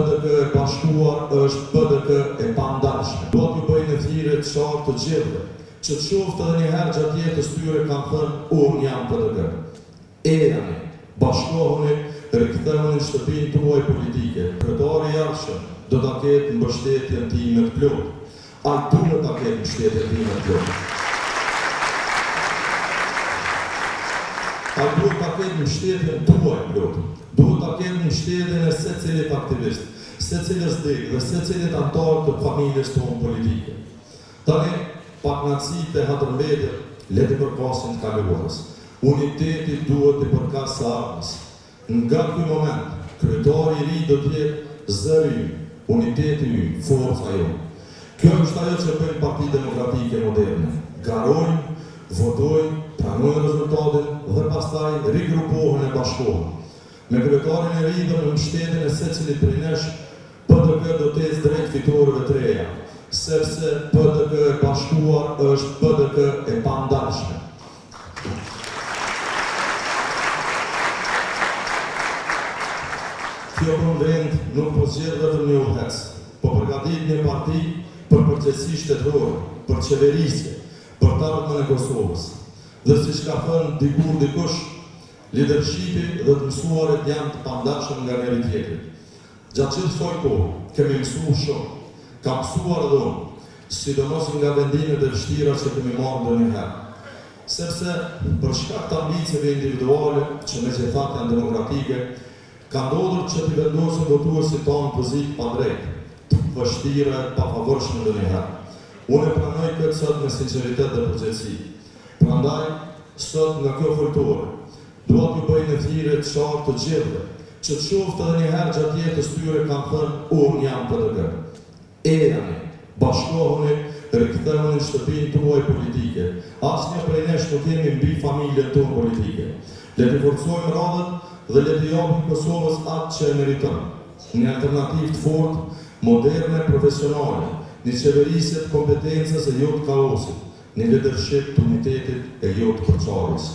PDK e bashkuar është PDK e pandashme. Do t'ju bëjnë thirrje të qartë të gjithëve, që të qoftë edhe një herë gjatë jetës tyre kanë thënë unë jam PDK. Ejani, bashkohuni, rikthehuni në shtëpinë tuaj politike. Kryetari i ardhshëm do ta ketë mbështetjen time të plotë. Ai duhet ta ketë mbështetjen time të plotë. Ai duhet ta ketë mbështetjen tuaj plotë. Duhet ta ketë mbështetjen e secilit aktivist, secilës dek dhe secilit antar të familjes tonë politike. Tani, pak nacitë e hatërmbetjet, le të përkasin të kaluarës. Uniteti duhet të përkas së ardhmes. Nga ky moment, kryetari i ri do të jetë zëri ynë, uniteti ynë, forca jonë. Kjo është ajo që bëjnë Partia Demokratike Moderne. Garojnë, votojnë, pranojnë rezultatin dhe pastaj rigrupohen e bashkohen. Me kryetarin e ri dhe me mbështetjen e secilit prej nesh, PDK do të ecë drejt fitorëve të reja, sepse PDK e bashkuar është PDK e pandashme. Kjo konvent nuk po zgjedh vetëm një udhëhec, po përgatit një parti për përgjegjësi shtetërore, për qeverisje, për të ardhmen e Kosovës. Dhe siç ka thënë dikur dikush, lidershipi dhe të mësuarit janë të pandashëm nga njëri tjetri. Gjatë çdo kësaj kohë kemi mësuar shumë, ka mësuar edhe unë, sidomos nga vendimet e vështira që kemi marrë ndonjëherë. Sepse për shkak të ambicieve individuale, që megjithatë janë demokratike, ka ndodhur që t'i vendosin votuesit tonë pozitë pa drejtë, të vështira, pa favorshme ndonjëherë. Unë e pranoj këtë sot me sinqeritet dhe përgjegjësi. Prandaj, sot nga kjo foltore, dua t'ju bëj një thirrje të qartë të gjithëve, që të qoftë edhe një herë gjatë jetës tyre kanë thënë unë jam PDK. Ejani, bashkohuni, rikthehuni në shtëpinë tuaj politike. Asnjë prej nesh nuk jemi mbi familjen tonë politike. Le të forcojmë radhët dhe le të japim Kosovës atë që e meriton. Një alternativë të fortë, moderne, profesionale, një qeverisje të kompetencës e jo të kaosit, një leadership të unitetit e jo të përçarjes.